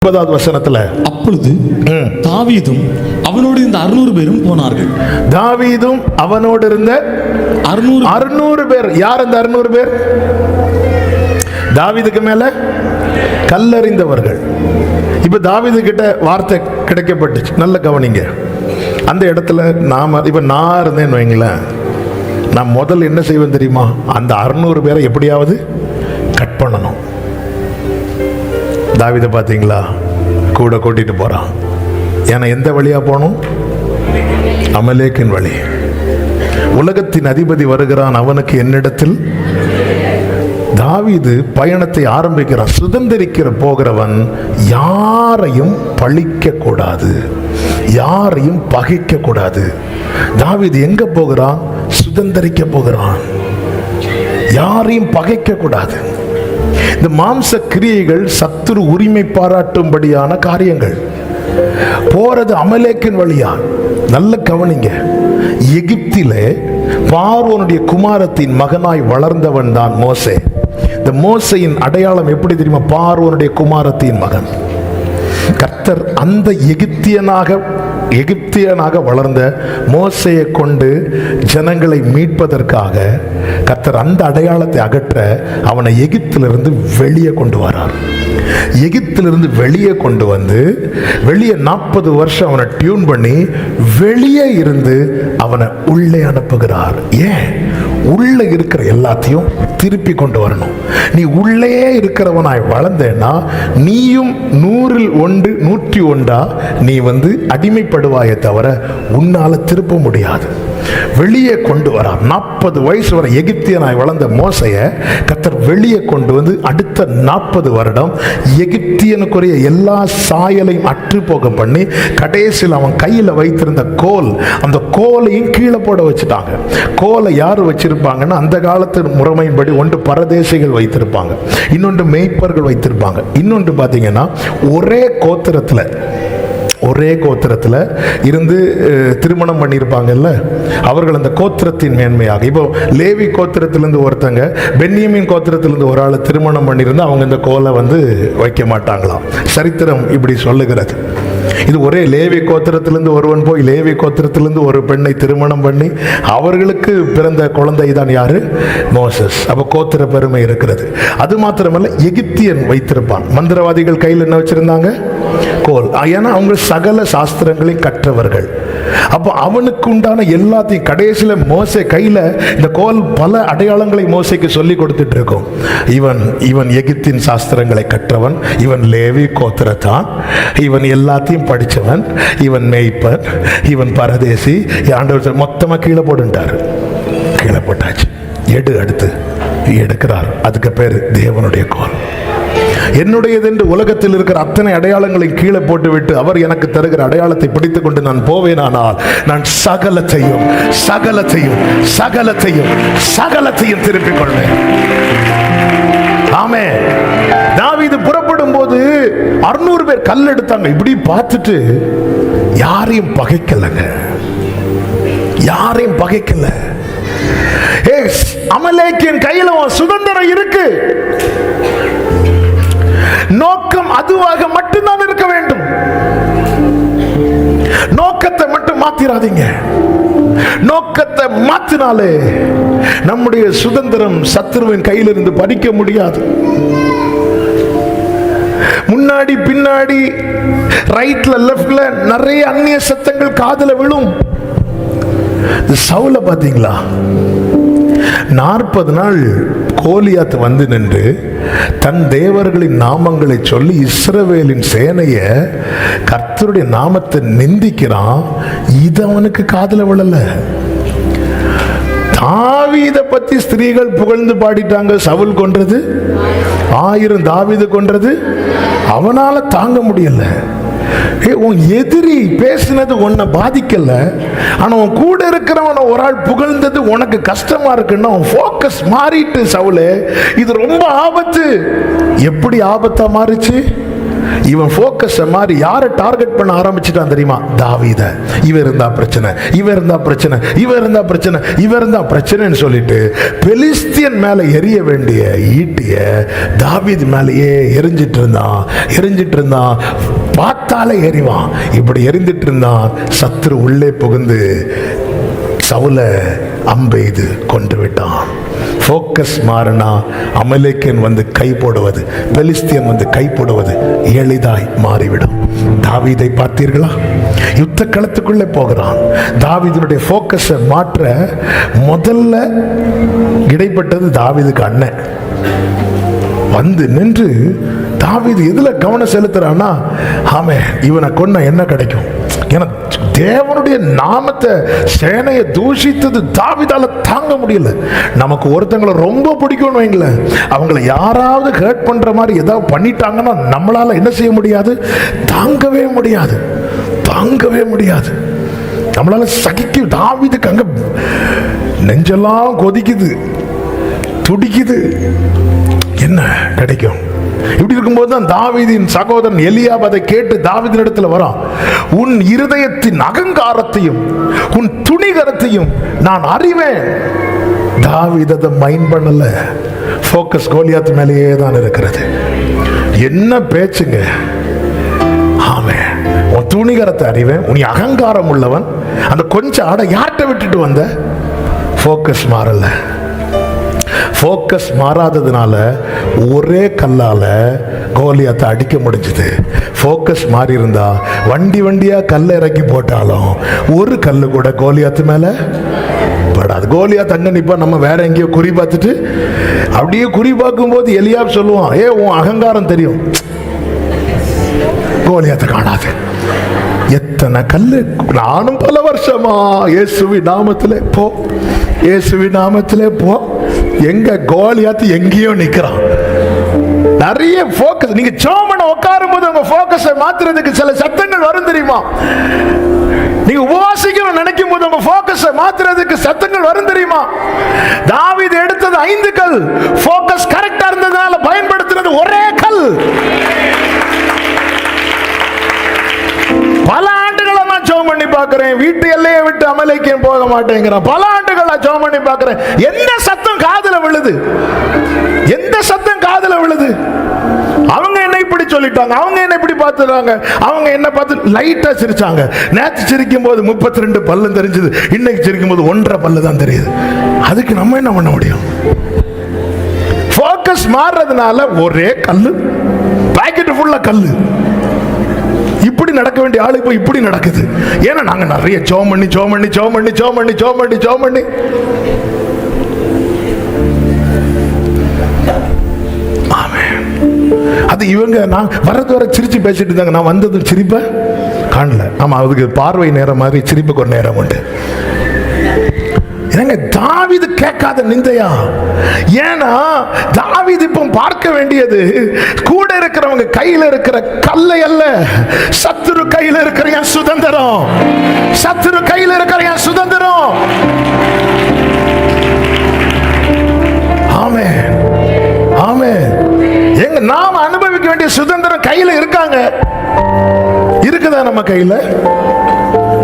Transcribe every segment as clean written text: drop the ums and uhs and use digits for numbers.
9வது வசனத்துல, அப்பொழுது தாவீதும் அவனோடு இருந்த 600 பேரும் போனார்கள். தாவீதும் அவனோடு இருந்த 600 பேர். யார் அந்த 600 பேர்? தாவீதுக்கு மேல கல்லறிந்தவர்கள். இப்ப தாவீது கிட்ட வார்த்தை கிடைக்கப்பட்டுச்சு. நல்ல கவனிங்க. அந்த இடத்துல நாம இப்ப நான் இருந்தேன்னு வைங்களேன், நான் முதல்ல என்ன செய்வேன் தெரியுமா? அந்த 600 பேரை எப்படியாவது கட் பண்ணணும். தாவீதை பார்த்தீங்களா, கூட கூட்டிட்டு போறான். ஏன்னா எந்த வழியா போகணும்? அமலேக்கின் வழி. உலகத்தின் அதிபதி வருகிறான், அவனுக்கு என்னிடத்தில். தாவீது பயணத்தை ஆரம்பிக்கிறான். சுதந்திரிக்கிற போகிறவன் யாரையும் பழிக்க கூடாது, யாரையும் பகைக்க கூடாது. தாவீது எங்க போகிறான்? சுதந்திரிக்க போகிறான். யாரையும் பகைக்க கூடாது. இந்த மாம்ச கிரியைகள் சத்துரு உரிமை பாராட்டும்படியான காரியங்கள். போறது அமலேக்கின் வழியா. நல்ல கவனிங்க. எகிப்திலே பார்வோனுடைய குமாரத்தின் மகனாய் வளர்ந்தவன் தான் மோசே. இந்த மோசையின் அடையாளம் எப்படி தெரியுமா? பார்வோனுடைய குமாரத்தின் மகன். கர்த்தர் அந்த எகிப்தியனாக வளர்ந்த மோசையை கொண்டு ஜனங்களை மீட்பதற்காக கர்த்தர் அந்த அடையாளத்தை அகற்ற அவனை எகிப்திலிருந்து வெளியே கொண்டு வரார். எகிப்திலிருந்து வெளியே கொண்டு வந்து வெளியே 40 வருஷம் அவனை டியூன் பண்ணி வெளியே இருந்து அவனை உள்ளே அனுப்புகிறார். ஏன்? உள்ள இருக்கிற எல்லாத்தையும் திருப்பி கொண்டு வரணும். நீ உள்ளே இருக்கிறவனாய் வளர்ந்தேன்னா நீயும் 100ல் 101 நீ அடிமைப்படுவாயே தவிர உன்னால திருப்ப முடியாது. வெளியே கொண்டு வரார். 40 வயசு வரை எகிப்தியனாய் வளர்ந்த மோசையை கர்த்தர் வெளியே கொண்டு வந்து அடுத்த 40 வருடம் எகிப்தியனுக்குரிய எல்லா சாயலையும் அற்று போக பண்ணி கடைசியில் அவன் கையில் வைத்திருந்த கோல், அந்த கோலையும் கீழே போட வச்சுட்டாங்க. கோலை யார் வச்சிருப்பாங்கன்னா அந்த காலத்து முறைமையின்படி ஒன்று பரதேசிகள் வைத்திருப்பாங்க, இன்னொன்று மேய்ப்பர்கள் வைத்திருப்பாங்க, இன்னொன்று பார்த்தீங்கன்னா ஒரே கோத்திரத்தில் இருந்து திருமணம் பண்ணியிருப்பாங்கல்ல, அவர்கள் அந்த கோத்திரத்தின் மேன்மையாக. இப்போ லேவி கோத்திரத்திலிருந்து ஒருத்தங்க பென்யமீன் கோத்திரத்திலிருந்து ஒரு ஆளை திருமணம் பண்ணியிருந்தா அவங்க இந்த கோலை வைக்க மாட்டாங்களாம். சரித்திரம் இப்படி சொல்லுகிறது. இது ஒரே லேவி கோத்திரத்திலிருந்து ஒருவன் போய் லேவி கோத்திரத்திலிருந்து ஒரு பெண்ணை திருமணம் பண்ணி அவர்களுக்கு பிறந்த குழந்தை தான் யாரு? மோசஸ். அப்ப கோத்திர பெருமை இருக்கிறது. அது மாத்திரமல்ல, எகிப்தியன் வைத்திருப்பான். மந்திரவாதிகள் கையில் என்ன வச்சிருந்தாங்க? கோல். ஏன்னா அவங்க சகல சாஸ்திரங்களை கற்றவர்கள். அப்போ அவனுக்கு உண்டான எல்லாத்தையும் கடைசியில் மோசே கையில் இந்த கோல் பல அடையாளங்களை மோசைக்கு சொல்லி கொடுத்துட்டு இருக்கும். இவன் எகிப்தின் சாஸ்திரங்களை கற்றவன், இவன் லேவி கோத்திரத்தான், இவன் எல்லாத்தையும் படித்தவன், இவன் மேய்ப்பன், இவன் பரதேசி. ஆண்டவர் மொத்தமாக கீழே போட்டுட்டார். கீழே போட்டாச்சு. அடுத்து எடுக்கிறார். அதுக்கு பேர் தேவனுடைய கோல். என்னுடையது என்று உலகத்தில் இருக்கிற அத்தனை அடையாளங்களை கீழே போட்டுவிட்டு அவர் எனக்கு தருகிற அடையாளத்தை பிடித்துக் கொண்டு நான் போவேனானால் நான் சகலத்தையும் திருப்பிக் கொள்வேன். ஆமென். தாவீது புறப்படும் போது 600 பேர் கல் எடுத்தாங்க. இப்படி பார்த்துட்டு யாரையும் பகைக்கலங்க, யாரையும் பகைக்கல. அமலேக்கின் கையில சுதந்திரம் இருக்கு. நோக்கம் அதுவாக மட்டும்தான் இருக்க வேண்டும். நோக்கத்தை மட்டும் மாத்திராதீங்க. நோக்கத்தை மாத்தினாலே நம்முடைய சுதந்திரம் சத்துருவின் கையிலிருந்து பறிக்க முடியாது. முன்னாடி பின்னாடி ரைட்ல லெஃப்ட்ல நிறைய அந்நிய சத்தங்கள் காதுல விழும். சவுல பாத்தீங்களா? 40 நாள் கோலியாத் வந்து நின்று தன் தேவர்களின் நாமங்களை சொல்லி இஸ்ரவேலின் சேனைய கர்த்தருடைய நாமத்தை நிந்திக்கிறான். இது அவனுக்கு காதுல விழல. தாவீதை பத்தி ஸ்திரீகள் புகழ்ந்து பாடிட்டாங்க. சவுல் கொன்றது 1000, தாவீது கொன்றது அவனால தாங்க முடியல. உன் எதிரி பேசினது உன்னை பாதிக்கல, ஆனா உன் கூட இருக்கிறவன ஒரு ஆள் புகழ்ந்தது உனக்கு கஷ்டமா இருக்குன்னா உன் போக்கஸ் மாறிட்டு. சவுலே, இது ரொம்ப ஆபத்து. எப்படி ஆபத்தா மாறிச்சு? இவன் போக்கஸ் மாதிரி யாரை டார்கெட் பண்ண ஆரம்பிச்சுட்டான் தெரியுமா? தாவீத. இவன் இருந்தா பிரச்சனை, இவன் இருந்தா பிரச்சனை, இவன் இருந்தா பிரச்சனை, இவன் இருந்தா பிரச்சனைன்னு சொல்லிட்டு பெலிஸ்தியன் மேல எரிய வேண்டிய ஈட்டிய தாவீது மேலேயே எரிஞ்சிட்டு இருந்தான். பார்த்தாலே எறிவான். இப்படி எரிந்துட்டு இருந்தான். சத்துரு உள்ளே புகுந்து சவுல அம்பெய்து கொண்டு விட்டான். போக்கஸ் மாறினா அமலேக்கன் வந்து கை போடுவது, பெலிஸ்தியன் வந்து கை போடுவது எளிதாய் மாறிவிடும். தாவீதை பார்த்தீர்களா? யுத்த களத்துக்குள்ளே போகிறான். தாவீதுடைய போக்கஸை மாற்ற முதல்ல இடைப்பட்டது தாவீதுக்கு அண்ணன் வந்து நின்று, தாவீது எதுல கவனம் செலுத்துறான்னா, ஆமே இவனை கொன்ன என்ன கிடைக்கும்? ஏன்னா தேவனுடைய நாமத்தை சேனையை தூஷித்தது தாவீதால தாங்க முடியல. நமக்கு ஒருத்தங்களை ரொம்ப பிடிக்கும்னு வைங்களேன், அவங்கள யாராவது ஹர்ட் பண்ற மாதிரி ஏதாவது பண்ணிட்டாங்கன்னா நம்மளால என்ன செய்ய முடியாது? தாங்கவே முடியாது. நம்மளால சகிக்க. தாவீதுக்கு அங்க நெஞ்செல்லாம் கொதிக்குது, துடிக்குது. என்ன கிடைக்கும்? இப்படி இருக்கும்போது தான் தாவீதின் சகோதரன் எலியாப் அதை கேட்டு தாவீதின் இடத்துல வரான். உன் இருதயத்தின் அகங்காரத்தையும் உன் துணிகரத்தையும் நான் அறிவேன். தாவீது அதை மைண்ட் பண்ணல. போக்கஸ் கோலியாத் மேலேயே தான் இருக்கிறது. என்ன பேச்சுங்க? ஆமே, உன் துணிகரத்தை அறிவேன், உன் அகங்காரம் உள்ளவன். அந்த கொஞ்சம் ஆட யார்கிட்ட விட்டுட்டு வந்த? போக்கஸ் மாறல. போக்கஸ் மாறாததுனால ஒரே கல்லால கோலியாத்தை அடிக்க முடிஞ்சது. போக்கஸ் மாறி இருந்தா வண்டியா கல்ல இறக்கி போட்டாலும் ஒரு கல்லு கூட கோலியாத்து மேல படாது. கோலியாத் அங்க நிப்பா, நம்ம வேற எங்கேயோ குறி பார்த்துட்டு அப்படியே குறி பார்க்கும் போது எலியாப் சொல்லுவான், உன் அகங்காரம் தெரியும், கோலியாத்தை காணாது. எத்தனை கல்லு! நானும் பல வருஷமா இயேசுவின் நாமத்திலே போ, இயேசுவின் நாமத்திலே போ. எங்க கோலியாத்து எங்கேயோ நிக்கிறான். நிறைய போக்கஸ். நீங்க ஜெபம் உட்காரும் போது உங்க போக்கஸை மாத்துறதுக்கு சில சத்தங்கள் வரும் தெரியுமா? நீங்க உபவாசிக்கணும் நினைக்கும் போது உங்க போக்கஸை மாத்துறதுக்கு சத்தங்கள் வரும் தெரியுமா? தாவீது எடுத்தது 5 கல். போக்கஸ் கரெக்டா இருந்ததுனால பயன்படுத்தினது ஒரே கல். பல ஆண்டுகளா நான் ஜெபம் பண்ணி பார்க்கிறேன், வீட்டு எல்லையை விட்டு அமலேக்கேன் போக மாட்டேங்கிறான். பல ஆண்டுகளா ஜெபம் பண்ணி பார்க்கிறேன். எந்த சத்தம் காதுல விழுது? எந்த சத்தம் காதுல விழுது? அவங்க என்ன இப்படி சொல்லிட்டாங்க, அவங்க என்ன இப்படி பார்த்துறாங்க, அவங்க என்ன பார்த்து லைட்டா சிரிச்சாங்க. நேற்று சிரிக்கும் போது 32 பல்லு தெரிஞ்சது, இன்னைக்கு சிரிக்கும் போது 1.5 பல்லு தான் தெரியுது. அதுக்கு நம்ம என்ன பண்ண முடியும்? போக்கஸ் மாறுறதுனால ஒரே கல்லு, பாக்கெட் ஃபுல்லா கல்லு. இப்படி நடக்க வேண்டிய ஆளு இப்போ இப்படி நடக்குது. ஏன்னா நாங்க நிறைய ஜெபம் பண்ணி அது இவங்க நான் வர சிரிச்சு பேசிட்டு இருந்தாங்க. நான் வந்ததும் சிரிப்ப காணல. ஆமா, அதுக்கு பார்வை நேரம் மாதிரி சிரிப்புக்கு ஒரு நேரம் உண்டு. தாவீது கேட்காத நிந்தையா? ஏன்னா தாவீது இப்போ பார்க்க வேண்டியது கூட இருக்கிறவங்க கையில இருக்கிற கல்லை அல்ல, சத்துரு கையில இருக்கிற என் சுதந்திரம். சத்துரு கையில இருக்கிற என் சுதந்திரம். ஆமென், ஆமென். எங்க நாம அனுபவிக்க வேண்டிய சுதந்திரம் கையில இருக்காங்க. இருக்குதா? நம்ம கையில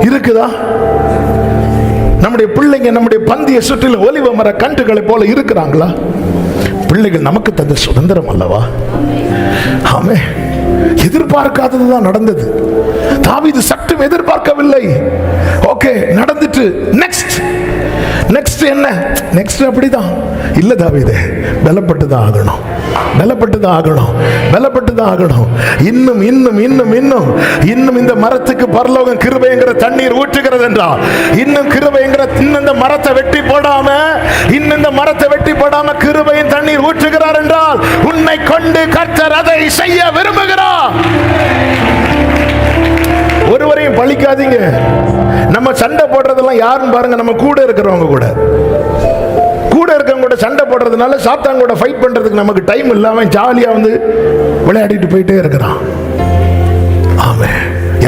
இருக்குதா? நம்முடைய பிள்ளைங்க நம்முடைய பந்திய சுற்றிலும் ஒலிவ மர கன்றுகளை போல இருக்கிறாங்களா? பிள்ளைகள் நமக்கு தந்த சுதந்திரம் அல்லவா? ஆமே. எதிர்பார்க்காததுதான் நடந்தது. தாவீது சற்றும் எதிர்பார்க்கவில்லை. ஓகே, நடந்துட்டு நெக்ஸ்ட் என்ன? நெக்ஸ்ட் அப்படிதான் இல்ல. தாவீதே பலப்பட்டுதான் ஆகணும், பலப்பட்டுதான் ஆகணும். இன்னும் இந்த மரத்துக்கு பரலோகம் கிருபைங்கிற தண்ணீர் ஊற்றுகிறது என்றால், இன்னும் கிருபைங்கிற இந்த மரத்தை வெட்டி போடாம கிருபையின் தண்ணீர் ஊற்றுகிறார் என்றால், உன்னை கொண்டு கர்த்தர் அதை செய்ய விரும்புகிறார். ஒருவரையும் பழிக்காதீங்க. நம்ம சண்டை போடுறதெல்லாம் யாருன்னு பாருங்க. நம்ம கூட இருக்கிறவங்க கூட சண்டை போடுறதுனால சாத்தான் கூட ஃபைட் பண்றதுக்கு நமக்கு டைம் இல்லாம ஜாலியா வந்து விளையாடிட்டு போயிட்டே இருக்கிறான். ஆமே,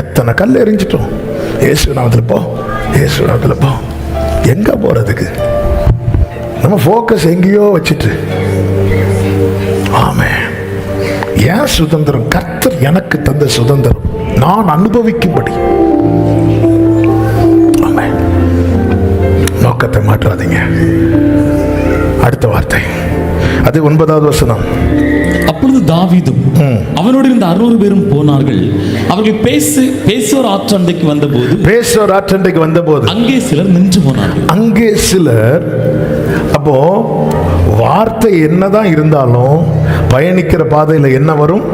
எத்தனை கல் எரிஞ்சிட்டோம். இயேசு நாமத்துல போ. எங்க போறதுக்கு? நம்ம போக்கஸ் எங்கேயோ வச்சுட்டு. ஆமே, ஏன் சுதந்திரம்? கர்த்தர் எனக்கு தந்த சுதந்திரம் நான் அனுபவிக்கும்படி. ஆமென். நோக்கத்தை மாற்றாதீங்க. அடுத்த வார்த்தை, அது 9வது வசனம். அப்பொழுது தாவீதும் அவனோடு இருந்த 600 பேரும் போனார்கள். அவர்கள் பேசோர் ஆற்றண்டைக்கு வந்தபோது அங்கே சிலர் நின்று போனார்கள். அங்கே சிலர். அப்போ வார்த்தை என்னதான் இருந்தாலும் பயணிக்கிற பாதையில் என்ன வரும்?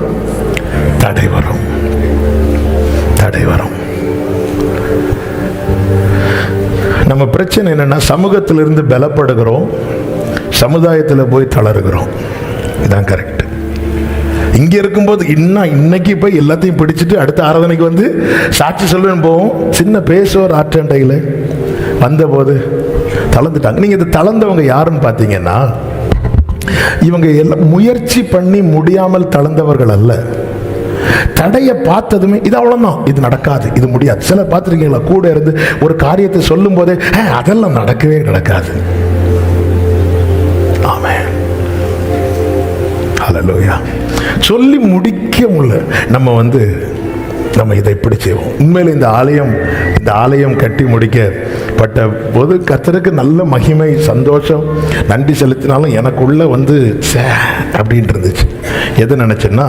தடை வரும். நம்ம பிரச்சனை என்னன்னா, சமூகத்திலிருந்து பலப்படுகிறோம், சமுதாயத்தில் போய் தளருகிறோம். இதான் கரெக்ட். இங்க இருக்கும்போது இன்னைக்கு போய் எல்லாத்தையும் பிடிச்சிட்டு அடுத்த ஆராதனைக்கு வந்து சாட்சி சொல்லுன்னு போவோம். சின்ன பேசுவோர் ஆற்றண்டையில் வந்தபோது தளர்ந்துட்டாங்க. நீங்க இது தளர்ந்தவங்க யாருன்னு பார்த்தீங்கன்னா, இவங்க எல்லாம் முயற்சி பண்ணி முடியாமல் தளர்ந்தவர்கள் அல்ல. தடையை பார்த்ததுமே இது அவ்வளவுதான், இது நடக்காது, இது முடியாது. சிலர் பார்த்துருக்கீங்களா, கூட இருந்து ஒரு காரியத்தை சொல்லும் போதே அதெல்லாம் நடக்கவே நடக்காது. ஆமென். ஹல்லேலூயா. சொல்லி முடிக்க முடியல. நம்ம இதை இப்படி செய்வோம். உண்மையில் இந்த ஆலயம் கட்டி முடிக்கப்பட்ட போது கர்த்தருக்கு நல்ல மகிமை, சந்தோஷம், நன்றி செலுத்தினாலும் எனக்குள்ள அப்படின்ட்டு இருந்துச்சு. எது நினைச்சேன்னா,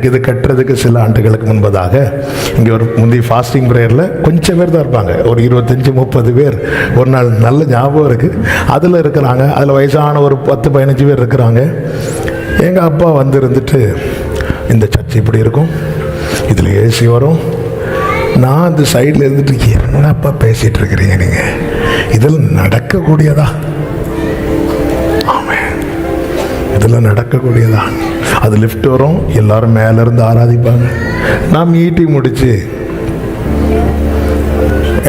இது கட்டுறதுக்கு சில ஆண்டுகளுக்கு முன்பதாக இங்கே ஒரு முந்தைய ஃபாஸ்டிங் ப்ரேயரில் கொஞ்சம் பேர் தான் இருப்பாங்க, ஒரு 25-30 பேர். ஒரு நாள் நல்ல ஞாபகம் இருக்குது. அதில் இருக்கிறாங்க, அதில் வயசான ஒரு 10-15 பேர் இருக்கிறாங்க. எங்கள் அப்பா இருந்துட்டு, இந்த சர்ச் இப்படி இருக்கும், இதில் ஏசி வரும். நான் அந்த சைடில் இருந்துட்டு, என்னப்பா பேசிகிட்டு இருக்கிறீங்க நீங்கள், இதில் நடக்கக்கூடியதா? ஆமாம், இதில் நடக்கக்கூடியதா? அது லிஃப்ட் வரும், எல்லாரும் மேலேருந்து ஆராதிப்பாங்க. நான் மீட்டிங் முடித்து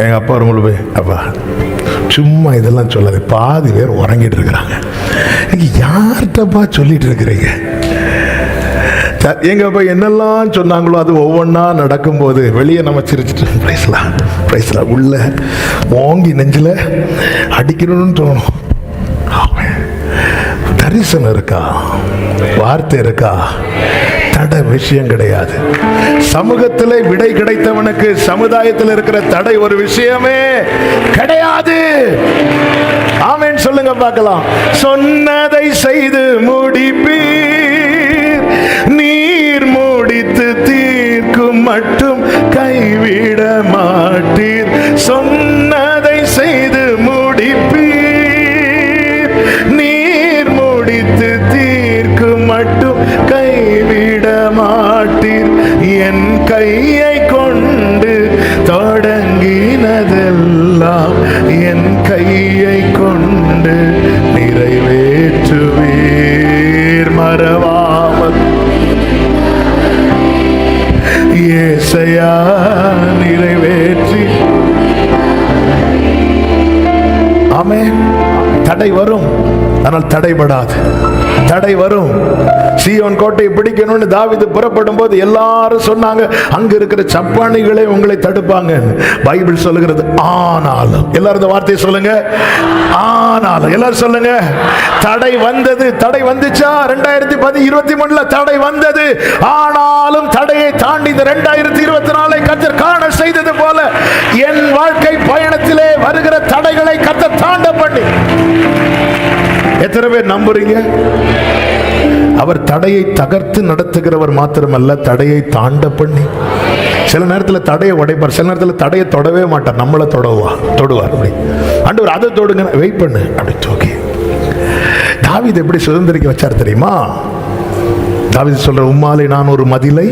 எங்கள் அப்பா ரூமில் போய், அப்பா சும்மா இதெல்லாம் சொல்லாது, பாதி பேர் உறங்கிட்டு இருக்கிறாங்க, நீங்கள் யார்கிட்டப்பா சொல்லிட்டு இருக்கிறீங்க? எங்க அப்பா என்னெல்லாம் சொன்னாங்களோ அது ஒவ்வொன்றா நடக்கும்போது வெளியே நம்ம சிரிச்சுட்டு பிரைஸ்லாம் உள்ள வாங்கி நெஞ்சில் அடிக்கணும்னு தோணும். தரிசனம் இருக்கா, வார்த்தை இருக்கா, தடை விஷயம் கிடையாது. சமூகத்தில் விடை கிடைத்தவனுக்கு சமுதாயத்தில் இருக்கிற தடை ஒரு விஷயமே கிடையாது. ஆமென் சொல்லுங்க பார்க்கலாம். சொன்னதை செய்து முடிப்பீர், நீர் முடித்து தீர்க்கும் மட்டும் கைவிட மாட்டீர். சொன்னதை செய்து முடிப்பீர், நீர் முடித்து தீர்க்கும் மட்டும் கைவிட மாட்டீர். என் கையை கொண்டு தொடங்கினதெல்லாம் என் கையை கொண்டு நிறைவேற்றுவீர். மறவாமல் ஏசையா நிறைவேற்றி. ஆமென். தடை வரும், ஆனால் தடைபடாது. தடை வரும். சீயோன் கோட்டையை பிடிக்கணும்னு தாவீது புறப்படும் போது எல்லாரும் சொன்னாங்க, அங்க இருக்கிற சப்பானிகளே உங்களை தடுப்பாங்க. பைபிள் சொல்லுகிறது ஆனாலும். எல்லாரும் இந்த வார்த்தையை சொல்லுங்க, ஆனாலும். எல்லாரும் சொல்லுங்க, தடை வந்தது. தடை வந்துச்சா? 2023 தடை வந்தது. ஆனாலும் தடையை தாண்டி இந்த 2024 கர்த்தர் காண செய்தது போல என் வாழ்க்கை பயணத்திலே வருகிற தடைகளை கர்த்தர் தாண்ட பண்ணி. எத்தனை பேர் நம்புறீங்க? அவர் தடையை தகர்த்து நடத்துகிறவர் மாத்திரமல்ல, தடையை தாண்ட பண்ணி. சில நேரத்தில் தடையை உடைப்பார், சில நேரத்தில் தடையை தொடவே மாட்டார், நம்மளை தொடுவார். அப்படி ஆண்டவர் அதை தொடுங்க, வெயிட் பண்ணு அப்படி தூக்கி. தாவீது எப்படி சுதந்திரிக்க வச்சார் தெரியுமா? தாவீது சொல்ற, உம்மாலே நான் ஒரு மதிலை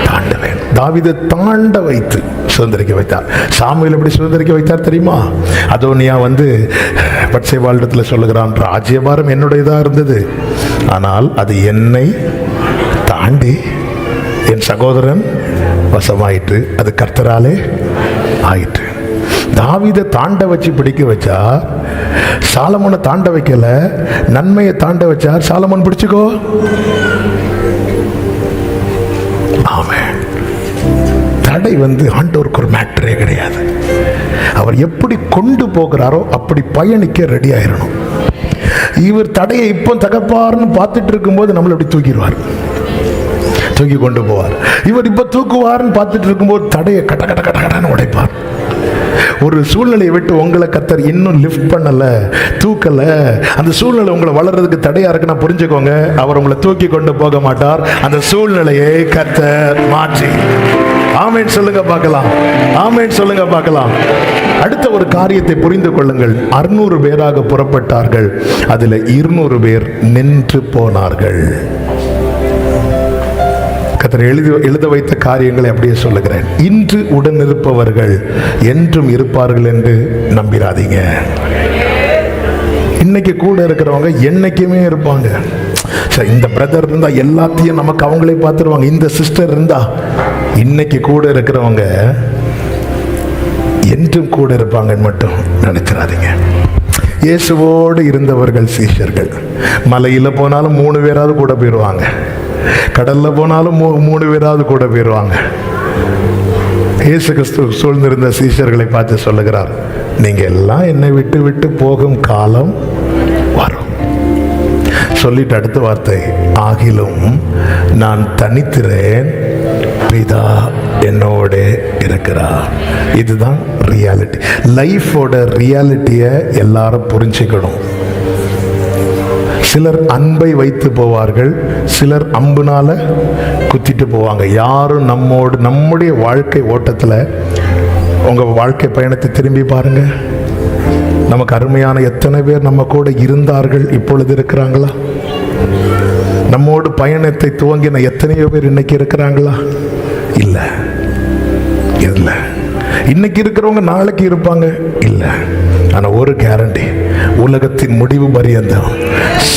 தாண்டுவேன். தாவீதை தாண்ட வைத்து சுதந்திரிக்க வைத்தார். சாமுவேல் எப்படி சுதந்திரிக்க வைத்தார் தெரியுமா? அதோனியா பட்சேபாளிடத்தில் சொல்லுகிறான், ராஜ்யபாரம் என்னுடையதாக இருந்தது, ஆனால் அது என்னை தாண்டி என் சகோதரன் வசமாயிற்று, அது கர்த்தராலே ஆயிற்று. தாவீதை தாண்ட வச்சு பிடிக்க வச்சா, சாலமோனை தாண்ட வைக்கல, நன்மையை தாண்ட வச்சார். சாலமோன் பிடிச்சுக்கோ. ஆமென். தடை ஆண்டவருக்கு ஒரு மேட்டரே கிடையாது. அவர் எப்படி கொண்டு போகிறாரோ அப்படி பயணிக்க ரெடி ஆயிரணும். இவர் தடையை இப்போ தகப்பாருன்னு பார்த்துட்டு இருக்கும்போது நம்மளை அப்படி தூக்கிடுவார். தூக்கி கொண்டு போவார். இவர் இப்ப தூக்குவார்னு பார்த்துட்டு இருக்கும்போது தடையை கட்ட கட்ட கட்ட கட்டன்னு உடைப்பார். ஒரு சூழ்நிலையை விட்டு உங்களை கத்தர் இன்னும் லிஃப்ட் பண்ணல, தூக்கல, அந்த சூழ்நிலை உங்களை வளர்றதுக்கு தடையா இருக்குன்னா புரிஞ்சுக்கோங்க, அவர் உங்களை தூக்கி கொண்டு போக மாட்டார். அந்த சூழ்நிலையை கத்தர் மாற்றி. ஆமென் சொல்லுங்க பார்க்கலாம். ஆமென் சொல்லுங்க பார்க்கலாம். அடுத்த ஒரு காரியத்தை புரிந்து கொள்ளுங்கள். 600 பேராக புறப்பட்டார்கள், அதுல 200 பேர் நின்று போனார்கள். கர்த்தர் எழுத வைத்த காரியங்களை அப்படியே சொல்லுகிறேன். இன்று உடன் இருப்பவர்கள் என்றும் இருப்பார்கள் என்று நம்பிராதீங்க. இன்னைக்கு கூட இருக்கிறவங்க என்னைக்குமே இருப்பாங்க. இந்த பிரதர் இருந்தா எல்லாத்தையும் நமக்கு அவங்களே பார்த்துருவாங்க, இந்த சிஸ்டர் இருந்தா. இன்னைக்கு கூட இருக்கிறவங்க என்றும் கூட இருப்பாங்கன்னு மட்டும் நினைச்சிடாதீங்க. இயேசுவோடு இருந்தவர்கள் சீஷர்கள். மலையில போனாலும் 3 பேராவது கூட போயிடுவாங்க, கடல்ல போனாலும் 3 பேராவது கூட போயிடுவாங்க. இயேசு கிறிஸ்து சூழ்ந்திருந்த சீஷர்களை பார்த்து சொல்லுகிறார், நீங்க எல்லாம் என்னை விட்டு விட்டு போகும் காலம் வரும். சொல்லிட்டு அடுத்த வார்த்தை, ஆகிலும் நான் தனித்திறேன், பிதா என்னோட இருக்கிறார். இதுதான் ரியாலிட்டி. லைஃபோட ரியாலிட்டியை எல்லாரும் புரிஞ்சுக்கணும். சிலர் அன்பை வைத்து போவார்கள், சிலர் அம்புனால குத்திட்டு போவாங்க. யாரும் நம்முடைய வாழ்க்கை ஓட்டத்தில் உங்க வாழ்க்கை பயணத்தை திரும்பி பாருங்க. நமக்கு அருமையான எத்தனை பேர் நம்ம கூட இருந்தார்கள், இப்பொழுது இருக்கிறாங்களா? நம்மோடு பயணத்தை துவங்கின எத்தனையோ பேர் இன்னைக்கு இருக்கிறாங்களா? இல்ல இல்ல. இன்னைக்கு இருக்கிறவங்க நாளைக்கு இருப்பாங்க இல்ல. ஆனா ஒரு கேரண்டி, உலகத்தின் முடிவு பரியந்தம்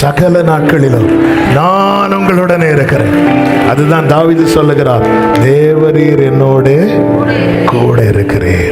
சகல நாட்களிலும் நான் உங்களுடனே இருக்கிறேன். அதுதான் தாவீது சொல்லுகிறார், தேவரீர் என்னோட கூட இருக்கிறேன்.